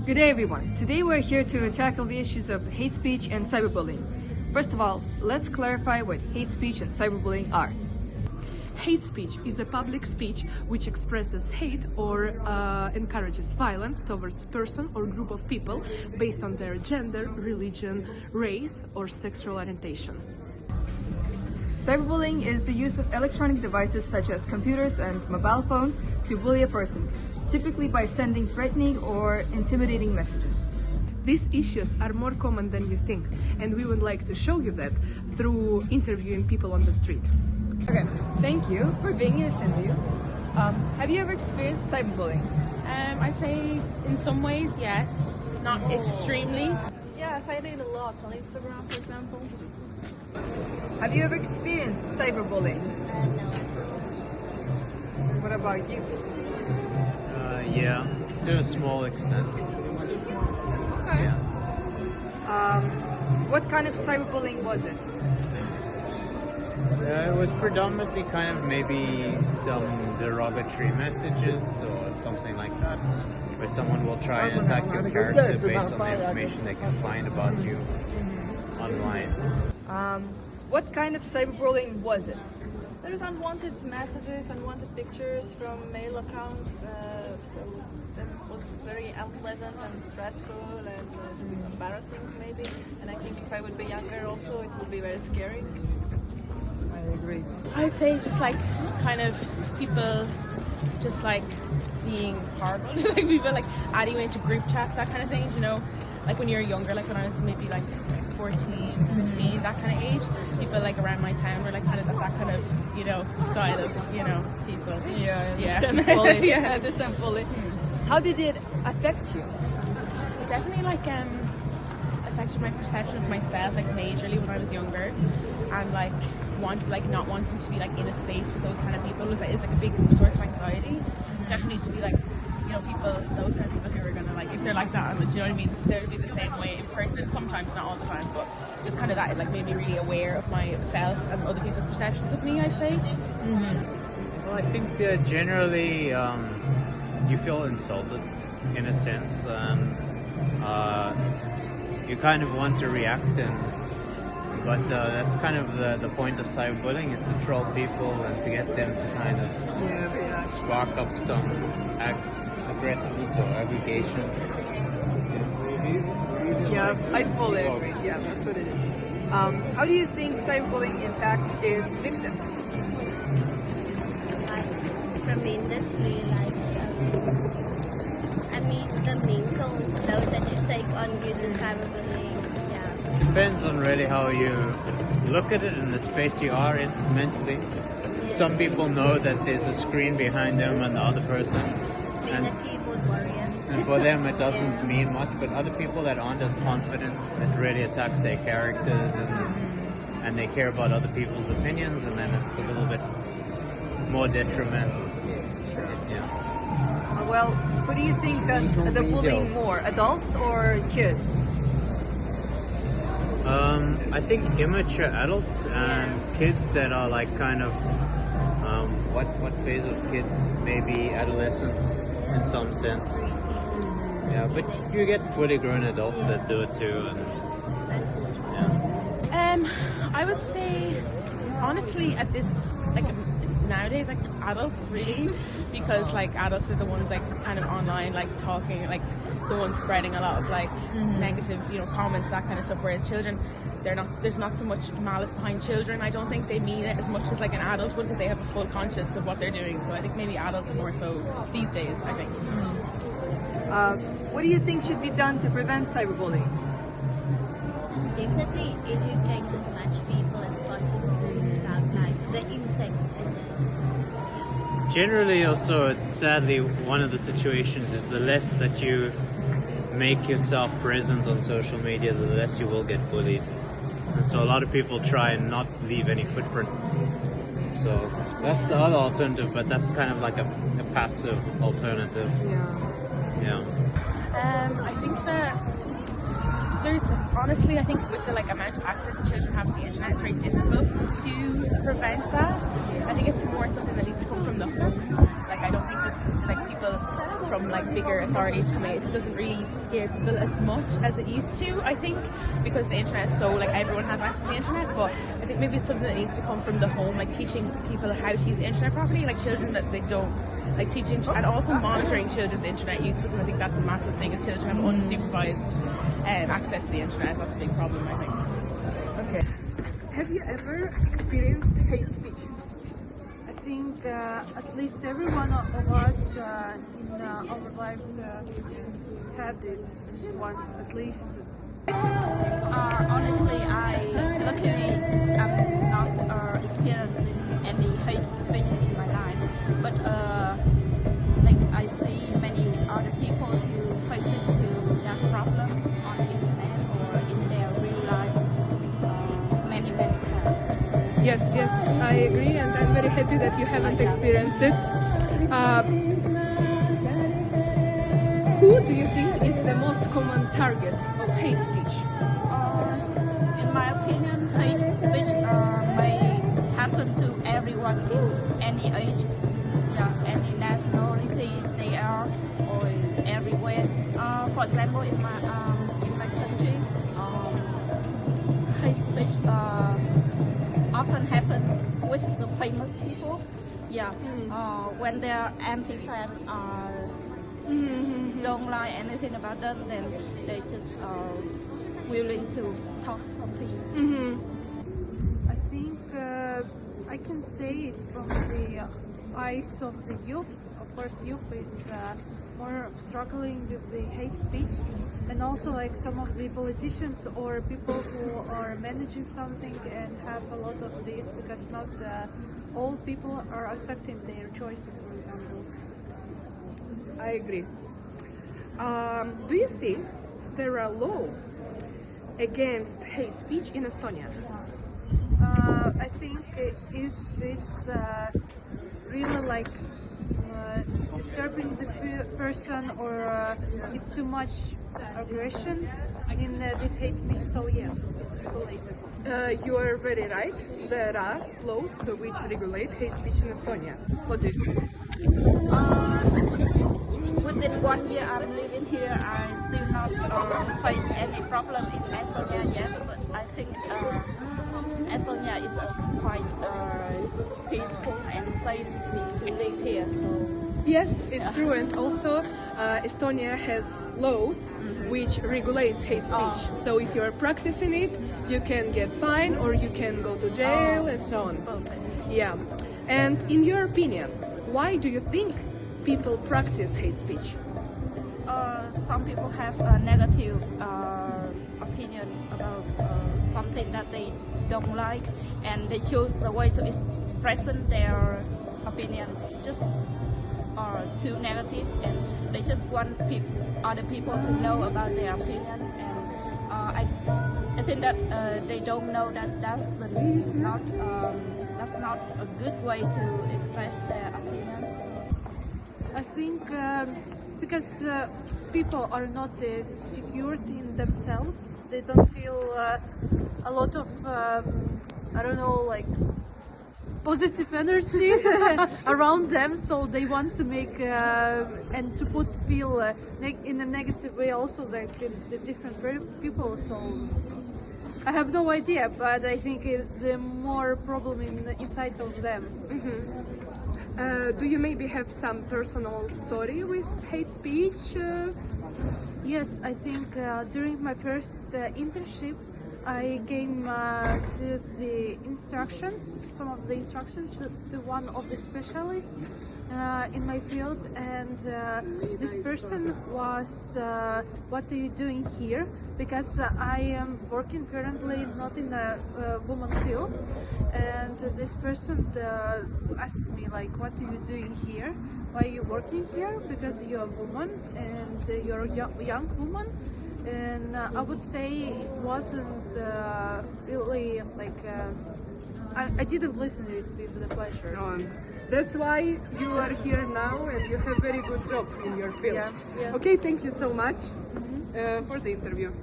Good day everyone. Today we're here to tackle the issues of hate speech and cyberbullying. First of all, let's clarify what hate speech and cyberbullying are. Hate speech is a public speech which expresses hate or encourages violence towards person or group of people based on their gender, religion, race, or sexual orientation. Cyberbullying is the use of electronic devices such as computers and mobile phones to bully a person, typically by sending threatening or intimidating messages. These issues are more common than you think, and we would like to show you that through interviewing people on the street. Okay, thank you for being in this interview. Have you ever experienced cyberbullying? I'd say in some ways, yes. Not extremely. Yes, I did a lot on Instagram, for example. Have you ever experienced cyberbullying? No. What about you? Yeah, to a small extent. Okay. Yeah. What kind of cyberbullying was it? It was predominantly kind of maybe some derogatory messages or something like that, where someone will try and attack your character based on the information they can find about you online. What kind of cyberbullying was it? There's unwanted messages, unwanted pictures from mail accounts, so that was very unpleasant and stressful and embarrassing maybe. And I think if I would be younger also, it would be very scary. I agree. I'd say just like kind of people just like being horrible, like people like adding you into group chats, that kind of thing, you know, like when you're younger, like when I was maybe like 14, 15, that kind of age, people like around my town were like kind of that kind of, you know, style of, you know, people. Yeah, I understand fully. Yeah. I understand fully. How did it affect you? It definitely like affected my perception of myself like majorly when I was younger, and like not wanting to be like in a space with those kind of people is like a big source of anxiety. Definitely to be like, you know, people, those kind of people who are gonna like, if they're like that, and do you know what I mean, they'll be the same way in person, sometimes, not all the time, but just kind of that, it like made me really aware of myself and other people's perceptions of me, I'd say. Well, I think generally you feel insulted in a sense, and you kind of want to react, but that's kind of the point of cyberbullying, is to troll people and to get them to kind of spark up some aggressiveness or aggregation. Yeah, I fully agree. Yeah, that's what it is. How do you think cyberbullying impacts its victims? Tremendously, the main goal that you take on due to cyberbullying. Yeah. Depends on really how you look at it and the space you are in mentally. Some people know that there's a screen behind them and the other person, Being a keyboard warrior. and for them it doesn't mean much, but other people that aren't as confident, it really attacks their characters, and they care about other people's opinions, and then it's a little bit more detrimental. Yeah. Well, who do you think does the bullying more, adults or kids? I think immature adults and kids that are like kind of what phase of kids? Maybe adolescents in some sense. Yeah, but you get fully grown adults that do it too, and yeah. I would say honestly at this like nowadays like adults really, because like adults are the ones like kind of online like talking, like the ones spreading a lot of like negative, you know, comments, that kind of stuff, whereas children, there's not so much malice behind children. I don't think they mean it as much as like an adult would, because they have a full conscience of what they're doing. So I think maybe adults more so these days, I think. What do you think should be done to prevent cyberbullying? Definitely educate as much people as possible about like the impact of this. Generally also, it's sadly one of the situations is the less that you make yourself present on social media, the less you will get bullied. And so a lot of people try and not leave any footprint. So that's the other alternative, but that's kind of like a passive alternative. Yeah. I think that there's honestly, I think with the like amount of access children have to the internet, it's very difficult to prevent that. I think it's more something that needs to come from the home. Like I don't think that like people from like bigger authorities coming out, it doesn't really scare people as much as it used to, I think, because the internet is so, like, everyone has access to the internet. But I think maybe it's something that needs to come from the home, like teaching people how to use the internet properly, like children that they don't, like teaching, and also monitoring children's internet use, because I think that's a massive thing, is children have unsupervised access to the internet. That's a big problem, I think. Okay. Have you ever experienced hate speech? I think at least every one of us in our lives had it once, at least. Honestly, luckily I'm not experiencing any hate speech in my life, but like I see many other people who face into that problem on the internet or in their real life many times. Yes, I agree, and I'm very happy that you haven't experienced it. Who do you think is the most common target of hate speech? In my opinion, hate speech may happen to everyone in any age, any nationality they are, or everywhere. For example, in my country, hate speech often happen with the famous people. When their anti-fan don't like anything about them, then they just willing to talk something. I think I can say it from the eyes of the youth. Of course, youth is more struggling with the hate speech, and also like some of the politicians or people who are managing something and have a lot of this, because not all people are accepting their choices, for example. I agree. Do you think there are laws against hate speech in Estonia? I think if it's really like disturbing the person, or it's too much aggression in this hate speech, so yes, it's regulated. You are very right. There are laws which regulate hate speech in Estonia. What do you think? Within 1 year I'm living here, I still not faced any problem in Estonia yet, but I think Estonia is a quite peaceful and safe to live here. So Yes, it's true, and also Estonia has laws which regulates hate speech. So if you are practicing it, you can get fined or you can go to jail and so on. Yeah. And in your opinion, why do you think people practice hate speech? Some people have a negative opinion about something that they don't like, and they choose the way to express their opinion just too negative, and they just want other people to know about their opinion. And I think that they don't know that that's not a good way to express their opinions. I think because people are not secured in themselves, they don't feel a lot of I don't know, like positive energy around them, so they want to make and to feel in a negative way also, like the different people. So I have no idea, but I think it's the more problem inside of them. Do you maybe have some personal story with hate speech? Yes, I think during my first internship, I came to the instructions, some of the instructions to one of the specialists in my field, and this person was, what are you doing here? Because I am working currently not in a woman field, and this person asked me like, what are you doing here? Why are you working here? Because you're a woman and you're a young woman. And I would say it wasn't really like I didn't listen to it with the pleasure. That's why you are here now, and you have very good job in your field. Yeah. Okay, thank you so much for the interview.